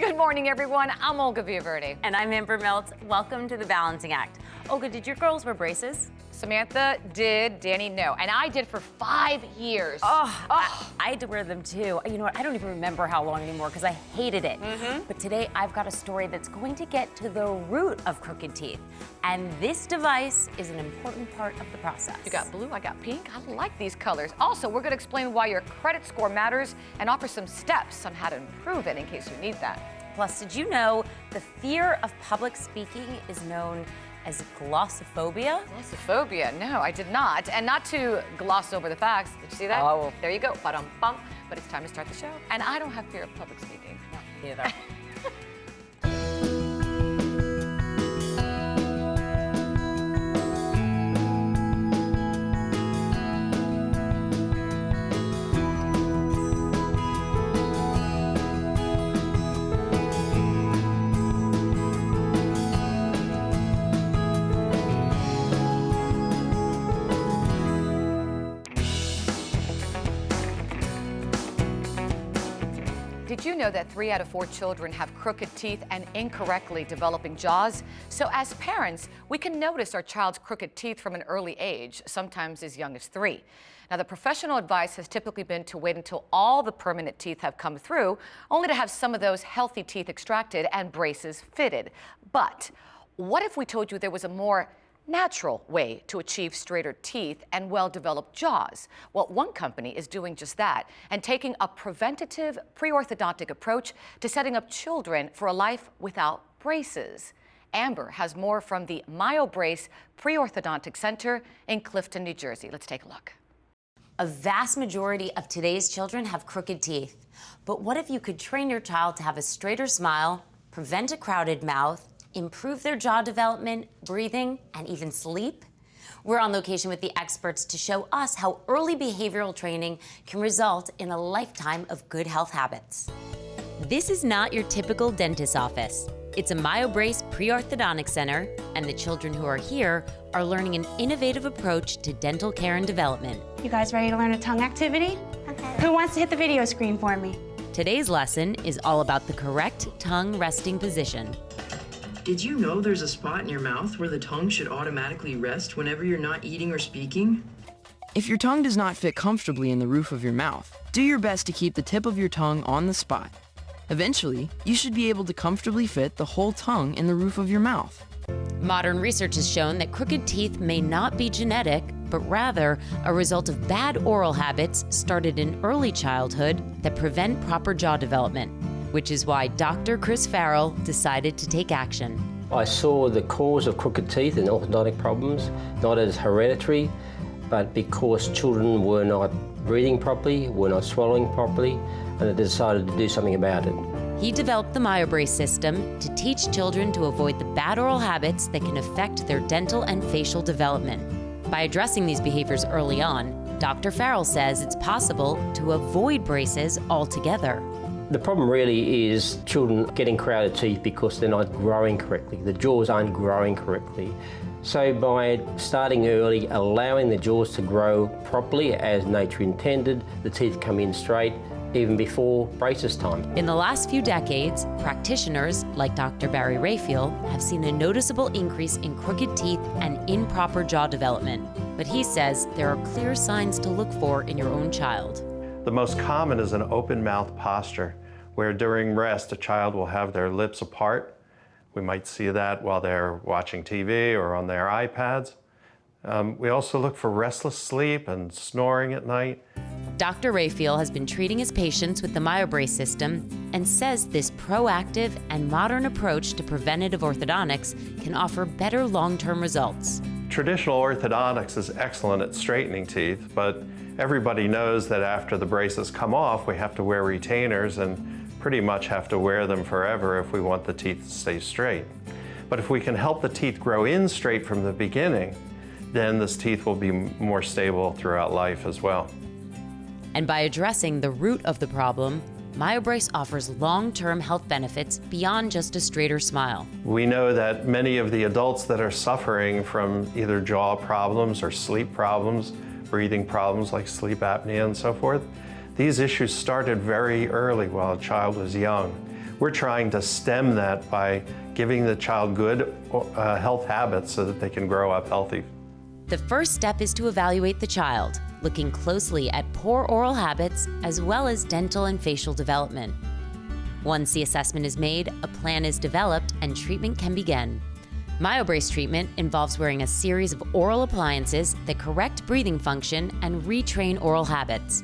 Good morning, everyone. I'm Olga Villaverde. And I'm Amber Meltz. Welcome to The Balancing Act. Olga, did your girls wear braces? Samantha did, Danny no, and I did for 5 years. I had to wear them too. You know what, I don't even remember how long anymore because I hated it. But today I've got a story that's going to get to the root of crooked teeth. And this device is an important part of the process. You got blue, I got pink. I like these colors. Also, we're gonna explain why your credit score matters and offer some steps on how to improve it in case you need that. Plus, did you know the fear of public speaking is known as glossophobia? Glossophobia, no, I did not. And not to gloss over the facts. Did you see that? Oh. There you go, ba-dum-bum. But it's time to start the show. And I don't have fear of public speaking. No, neither. Did you know that 3 out of 4 children have crooked teeth and incorrectly developing jaws? So as parents, we can notice our child's crooked teeth from an early age, sometimes as young as 3. Now, the professional advice has typically been to wait until all the permanent teeth have come through, only to have some of those healthy teeth extracted and braces fitted. But what if we told you there was a more natural way to achieve straighter teeth and well-developed jaws? Well, one company is doing just that and taking a preventative pre-orthodontic approach to setting up children for a life without braces. Amber has more from the Myobrace Pre-Orthodontic Center in Clifton, New Jersey. Let's take a look. A vast majority of today's children have crooked teeth. But what if you could train your child to have a straighter smile, prevent a crowded mouth, improve their jaw development, breathing, and even sleep? We're on location with the experts to show us how early behavioral training can result in a lifetime of good health habits. This is not your typical dentist's office. It's a Myobrace Pre-Orthodontic Center, and the children who are here are learning an innovative approach to dental care and development. You guys ready to learn a tongue activity? Okay. Who wants to hit the video screen for me? Today's lesson is all about the correct tongue resting position. Did you know there's a spot in your mouth where the tongue should automatically rest whenever you're not eating or speaking? If your tongue does not fit comfortably in the roof of your mouth, do your best to keep the tip of your tongue on the spot. Eventually, you should be able to comfortably fit the whole tongue in the roof of your mouth. Modern research has shown that crooked teeth may not be genetic, but rather a result of bad oral habits started in early childhood that prevent proper jaw development, which is why Dr. Chris Farrell decided to take action. I saw the cause of crooked teeth and orthodontic problems, not as hereditary, but because children were not breathing properly, were not swallowing properly, and I decided to do something about it. He developed the Myobrace system to teach children to avoid the bad oral habits that can affect their dental and facial development. By addressing these behaviors early on, Dr. Farrell says it's possible to avoid braces altogether. The problem really is children getting crowded teeth because they're not growing correctly. The jaws aren't growing correctly. So by starting early, allowing the jaws to grow properly as nature intended, the teeth come in straight even before braces time. In the last few decades, practitioners like Dr. Barry Raphael have seen a noticeable increase in crooked teeth and improper jaw development. But he says there are clear signs to look for in your own child. The most common is an open mouth posture, where during rest a child will have their lips apart. We might see that while they're watching TV or on their iPads. We also look for restless sleep and snoring at night. Dr. Raphael has been treating his patients with the Myobrace system and says this proactive and modern approach to preventative orthodontics can offer better long-term results. Traditional orthodontics is excellent at straightening teeth, but everybody knows that after the braces come off, we have to wear retainers and pretty much have to wear them forever if we want the teeth to stay straight. But if we can help the teeth grow in straight from the beginning, then this teeth will be more stable throughout life as well. And by addressing the root of the problem, Myobrace offers long-term health benefits beyond just a straighter smile. We know that many of the adults that are suffering from either jaw problems or sleep problems, breathing problems like sleep apnea and so forth, these issues started very early while a child was young. We're trying to stem that by giving the child good health habits so that they can grow up healthy. The first step is to evaluate the child, looking closely at poor oral habits as well as dental and facial development. Once the assessment is made, a plan is developed and treatment can begin. Myobrace treatment involves wearing a series of oral appliances that correct breathing function and retrain oral habits.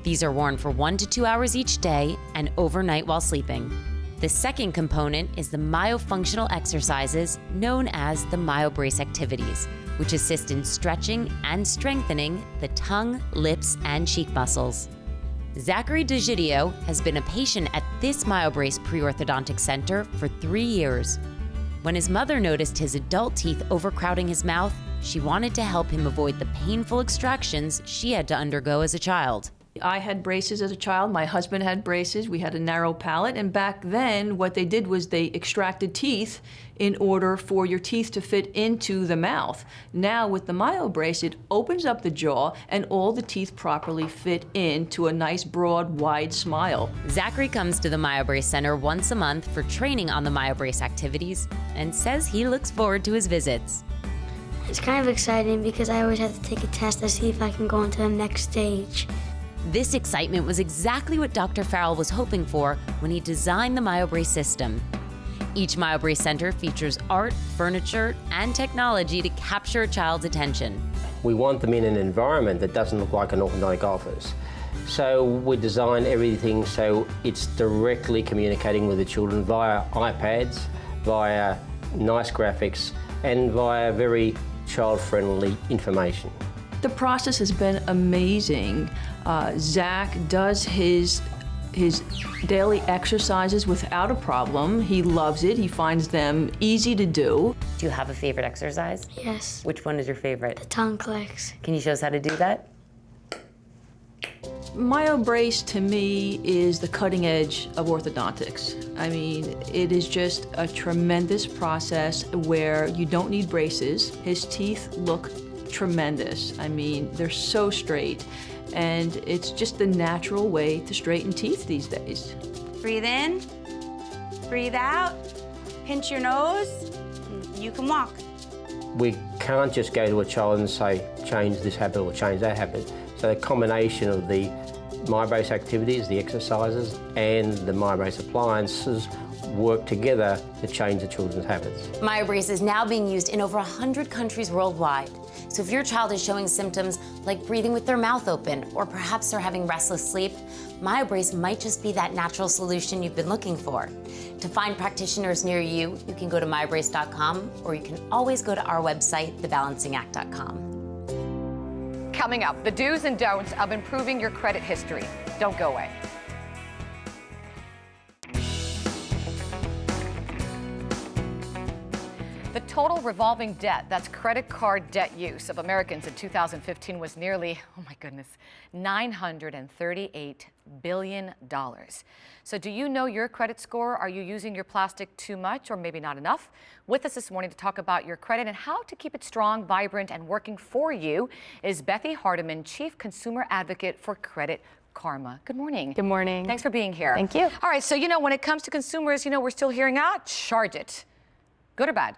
These are worn for 1 to 2 hours each day and overnight while sleeping. The second component is the myofunctional exercises known as the Myobrace activities, which assist in stretching and strengthening the tongue, lips, and cheek muscles. Zachary DeGidio has been a patient at this Myobrace pre-orthodontic center for 3 years. When his mother noticed his adult teeth overcrowding his mouth, she wanted to help him avoid the painful extractions she had to undergo as a child. I had braces as a child, my husband had braces, we had a narrow palate, and back then what they did was they extracted teeth in order for your teeth to fit into the mouth. Now with the Myobrace, it opens up the jaw and all the teeth properly fit into a nice, broad, wide smile. Zachary comes to the Myobrace Center once a month for training on the Myobrace activities and says he looks forward to his visits. It's kind of exciting because I always have to take a test to see if I can go into the next stage. This excitement was exactly what Dr. Farrell was hoping for when he designed the Myobrace system. Each Myobrace Center features art, furniture, and technology to capture a child's attention. We want them in an environment that doesn't look like an orthodontic office. So we design everything so it's directly communicating with the children via iPads, via nice graphics, and via very child-friendly information. The process has been amazing. Zach does his daily exercises without a problem. He loves it. He finds them easy to do. Do you have a favorite exercise? Yes. Which one is your favorite? The tongue clicks. Can you show us how to do that? Myobrace to me is the cutting edge of orthodontics. I mean, it is just a tremendous process where you don't need braces. His teeth look tremendous. I mean, they're so straight, and it's just the natural way to straighten teeth these days. Breathe in, breathe out, pinch your nose, you can walk. We can't just go to a child and say, change this habit or change that habit. So the combination of the Myobrace activities, the exercises, and the Myobrace appliances work together to change the children's habits. Myobrace is now being used in over 100 countries worldwide. So if your child is showing symptoms like breathing with their mouth open, or perhaps they're having restless sleep, Myobrace might just be that natural solution you've been looking for. To find practitioners near you, you can go to myobrace.com, or you can always go to our website, thebalancingact.com. Coming up, the do's and don'ts of improving your credit history. Don't go away. The total revolving debt, that's credit card debt use, of Americans in 2015 was nearly, oh my goodness, $938 billion. So do you know your credit score? Are you using your plastic too much or maybe not enough? With us this morning to talk about your credit and how to keep it strong, vibrant, and working for you is Bethy Hardiman, Chief Consumer Advocate for Credit Karma. Good morning. Good morning. Thanks for being here. Thank you. All right, so when it comes to consumers, we're still hearing, charge it. Good or bad?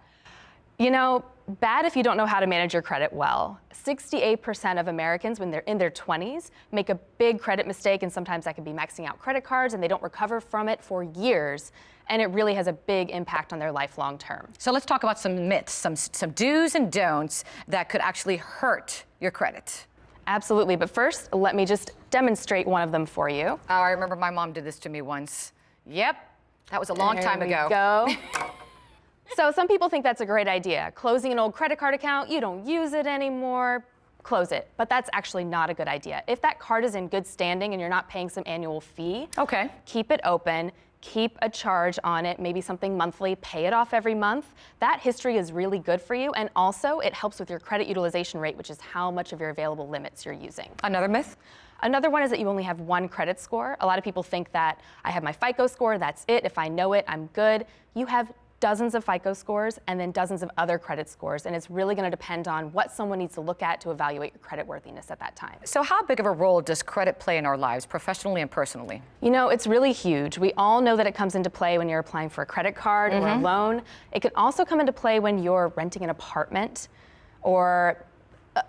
Bad if you don't know how to manage your credit well. 68% of Americans, when they're in their 20s, make a big credit mistake, and sometimes that can be maxing out credit cards, and they don't recover from it for years. And it really has a big impact on their life long term. So let's talk about some myths, some do's and don'ts that could actually hurt your credit. Absolutely, but first, let me just demonstrate one of them for you. Oh, I remember my mom did this to me once. Yep, that was a long time ago. There we go. So some people think that's a great idea. Closing an old credit card account, you don't use it anymore, close it. But that's actually not a good idea. If that card is in good standing and you're not paying some annual fee, okay, keep it open, keep a charge on it, maybe something monthly, pay it off every month. That history is really good for you, and also it helps with your credit utilization rate, which is how much of your available limits you're using. Another myth? Another one is that you only have one credit score. A lot of people think that I have my FICO score, that's it. If I know it, I'm good. You have dozens of FICO scores and then dozens of other credit scores, and it's really going to depend on what someone needs to look at to evaluate your credit worthiness at that time. So how big of a role does credit play in our lives, professionally and personally? You know, it's really huge. We all know that it comes into play when you're applying for a credit card or a loan. It can also come into play when you're renting an apartment or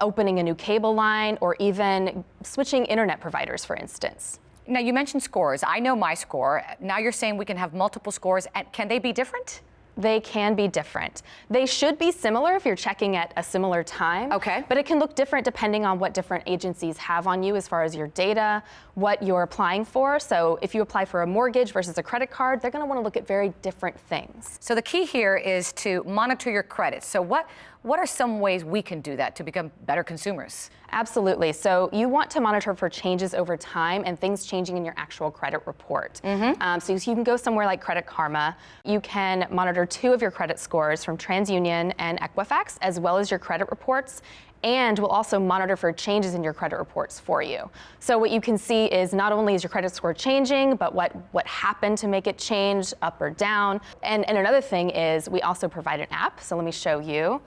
opening a new cable line or even switching internet providers, for instance. Now, you mentioned scores. I know my score. Now you're saying we can have multiple scores, and can they be different? They can be different. They should be similar if you're checking at a similar time. Okay. But it can look different depending on what different agencies have on you as far as your data, what you're applying for. So if you apply for a mortgage versus a credit card, they're going to want to look at very different things. So the key here is to monitor your credit. So what are some ways we can do that to become better consumers? Absolutely. So you want to monitor for changes over time and things changing in your actual credit report. So you can go somewhere like Credit Karma. You can monitor 2 of your credit scores from TransUnion and Equifax, as well as your credit reports. And we'll also monitor for changes in your credit reports for you. So what you can see is not only is your credit score changing, but what happened to make it change, up or down. And another thing is we also provide an app. So let me show you.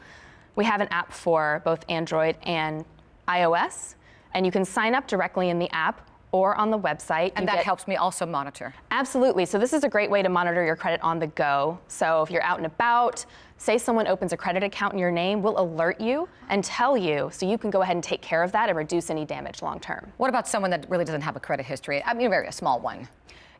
We have an app for both Android and iOS, and you can sign up directly in the app or on the website. And that helps me also monitor. Absolutely. So this is a great way to monitor your credit on the go. So if you're out and about, say someone opens a credit account in your name, we'll alert you and tell you so you can go ahead and take care of that and reduce any damage long term. What about someone that really doesn't have a credit history? I mean, a small one.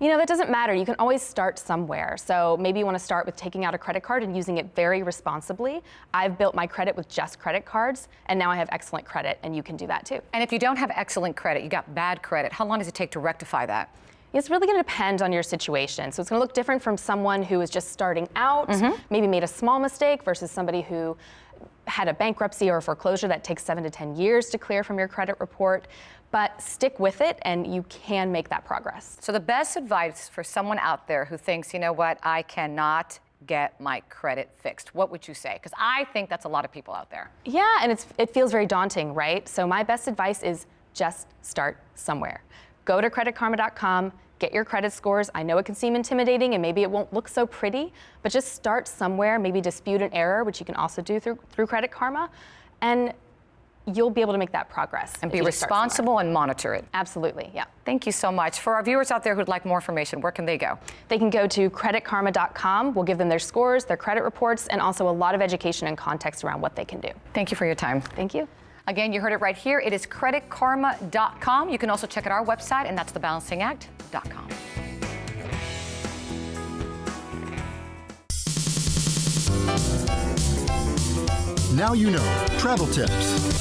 You know, that doesn't matter. You can always start somewhere. So maybe you want to start with taking out a credit card and using it very responsibly. I've built my credit with just credit cards, and now I have excellent credit, and you can do that too. And if you don't have excellent credit, you got bad credit, how long does it take to rectify that? It's really going to depend on your situation. So it's going to look different from someone who is just starting out, maybe made a small mistake, versus somebody who had a bankruptcy or a foreclosure that takes 7 to 10 years to clear from your credit report. But stick with it, and you can make that progress. So the best advice for someone out there who thinks, you know what, I cannot get my credit fixed, what would you say? Because I think that's a lot of people out there. Yeah, and it feels very daunting, right? So my best advice is just start somewhere. Go to creditkarma.com, get your credit scores. I know it can seem intimidating and maybe it won't look so pretty, but just start somewhere, maybe dispute an error, which you can also do through Credit Karma, and you'll be able to make that progress. And be responsible and monitor it. Absolutely, yeah. Thank you so much. For our viewers out there who'd like more information, where can they go? They can go to creditkarma.com. We'll give them their scores, their credit reports, and also a lot of education and context around what they can do. Thank you for your time. Thank you. Again, you heard it right here. It is creditkarma.com. You can also check out our website, and that's thebalancingact.com. Now you know. Travel tips.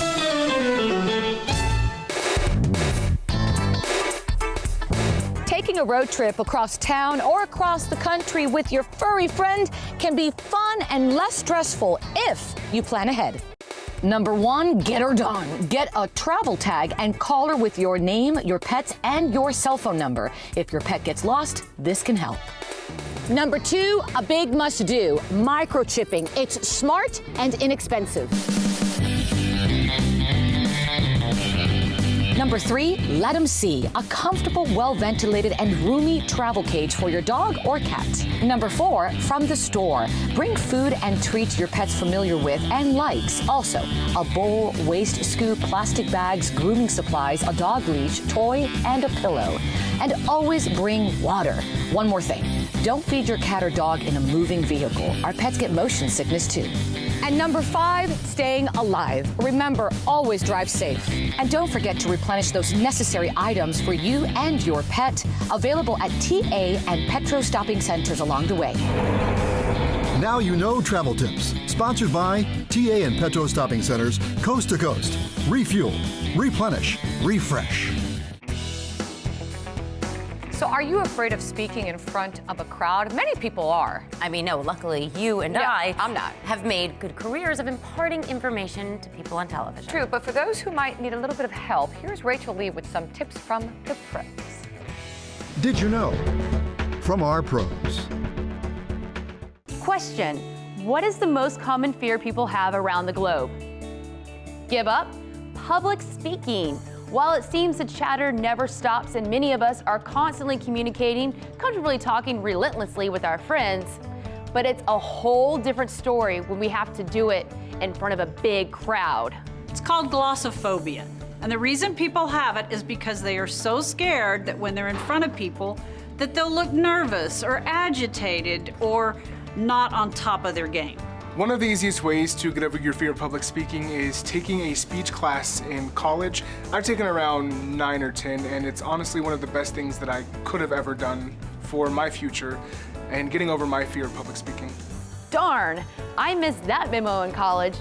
Taking a road trip across town or across the country with your furry friend can be fun and less stressful if you plan ahead. Number 1, get her done. Get a travel tag and call her with your name, your pets, and your cell phone number. If your pet gets lost, this can help. Number 2, a big must-do, microchipping. It's smart and inexpensive. Number 3, let them see. A comfortable, well-ventilated, and roomy travel cage for your dog or cat. Number 4, from the store. Bring food and treats your pet's familiar with and likes. Also, a bowl, waste scoop, plastic bags, grooming supplies, a dog leash, toy, and a pillow. And always bring water. One more thing. Don't feed your cat or dog in a moving vehicle. Our pets get motion sickness too. And number 5, staying alive. Remember, always drive safe. And don't forget to replenish those necessary items for you and your pet. Available at TA and Petro stopping centers along the way. Now you know travel tips. Sponsored by TA and Petro stopping centers, coast to coast. Refuel, replenish, refresh. So are you afraid of speaking in front of a crowd? Many people are. I mean, no, luckily you and I'm not. have made good careers of imparting information to people on television. True, but for those who might need a little bit of help, here's Rachel Lee with some tips from the pros. Did you know? From our pros. Question: what is the most common fear people have around the globe? Give up? Public speaking. While it seems the chatter never stops and many of us are constantly communicating, comfortably talking relentlessly with our friends, But it's a whole different story when we have to do it in front of a big crowd. It's called glossophobia. And the reason people have it is because they are so scared that when they're in front of people, that they'll look nervous or agitated or not on top of their game. One of the easiest ways to get over your fear of public speaking is taking a speech class in college. I've taken around 9 or 10, and it's honestly one of the best things that I could have ever done for my future and getting over my fear of public speaking. Darn, I missed that memo in college.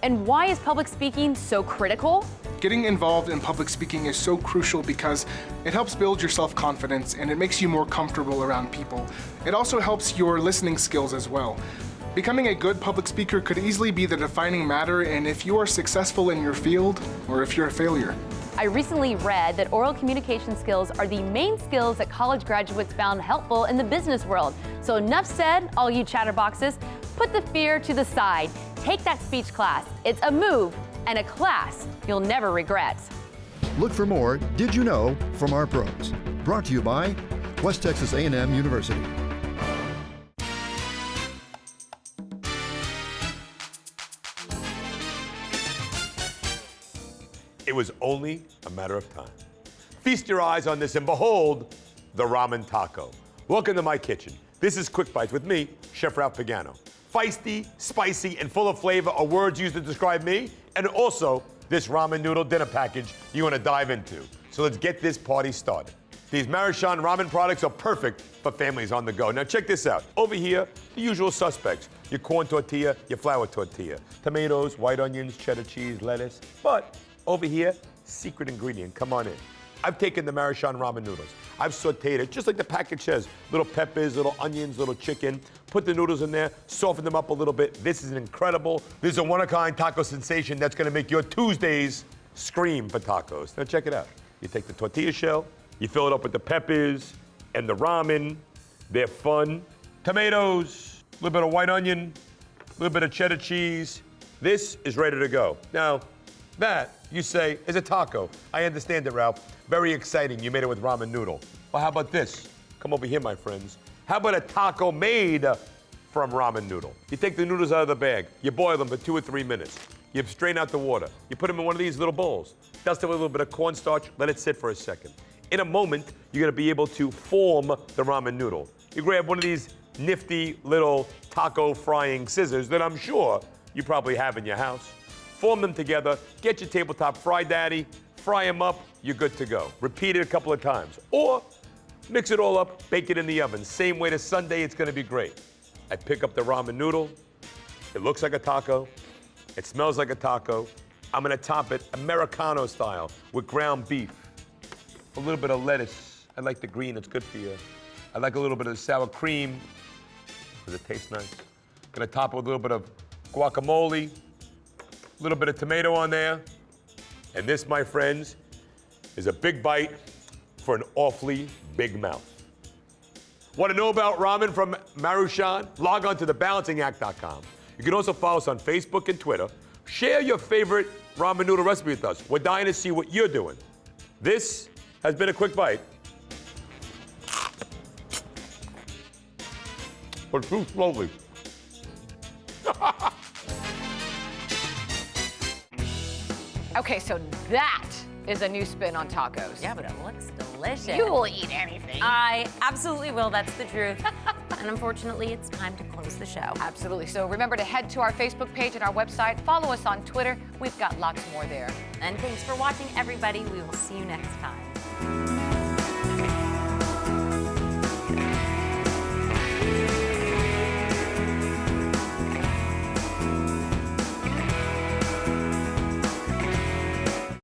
And why is public speaking so critical? Getting involved in public speaking is so crucial because it helps build your self-confidence and it makes you more comfortable around people. It also helps your listening skills as well. Becoming a good public speaker could easily be the defining matter in if you are successful in your field or if you're a failure. I recently read that oral communication skills are the main skills that college graduates found helpful in the business world. So enough said, all you chatterboxes, put the fear to the side. Take that speech class. It's a move and a class you'll never regret. Look for more Did You Know from our pros. Brought to you by West Texas A&M University. It was only a matter of time. Feast your eyes on this and behold the ramen taco. Welcome to my kitchen. This is Quick Bites with me, Chef Ralph Pigano. Feisty, spicy, and full of flavor are words used to describe me, and also this ramen noodle dinner package you want to dive into. So let's get this party started. These Maruchan ramen products are perfect for families on the go. Now check this out. Over here, the usual suspects. Your corn tortilla, your flour tortilla, tomatoes, white onions, cheddar cheese, lettuce. But over here, secret ingredient, come on in. I've taken the Maruchan ramen noodles. I've sauteed it, just like the package says. Little peppers, little onions, little chicken. Put the noodles in there, soften them up a little bit. This is incredible. This is a one-of-a-kind taco sensation that's gonna make your Tuesdays scream for tacos. Now check it out. You take the tortilla shell, you fill it up with the peppers and the ramen. They're fun. Tomatoes, a little bit of white onion, a little bit of cheddar cheese. This is ready to go. Now, that, you say, is a taco. I understand it, Ralph. Very exciting. You made it with ramen noodle. Well, how about this? Come over here, my friends. How about a taco made from ramen noodle? You take the noodles out of the bag. You boil them for 2 or 3 minutes. You strain out the water. You put them in one of these little bowls. Dust it with a little bit of cornstarch. Let it sit for a second. In a moment, you're going to be able to form the ramen noodle. You grab one of these nifty little taco frying scissors that I'm sure you probably have in your house. Form them together, get your tabletop fry daddy, fry them up, you're good to go. Repeat it a couple of times. Or mix it all up, bake it in the oven. Same way to Sunday, it's gonna be great. I pick up the ramen noodle. It looks like a taco. It smells like a taco. I'm gonna top it Americano style with ground beef. A little bit of lettuce. I like the green, it's good for you. I like a little bit of sour cream, because it tastes nice. Gonna top it with a little bit of guacamole. A little bit of tomato on there. And this, my friends, is a big bite for an awfully big mouth. Want to know about ramen from Maruchan? Log on to thebalancingact.com. You can also follow us on Facebook and Twitter. Share your favorite ramen noodle recipe with us. We're dying to see what you're doing. This has been a Quick Bite. But too slowly. Okay, so that is a new spin on tacos. Yeah, but it looks delicious. You will eat anything. I absolutely will, that's the truth. And unfortunately, it's time to close the show. Absolutely. So remember to head to our Facebook page and our website. Follow us on Twitter. We've got lots more there. And thanks for watching, everybody. We will see you next time.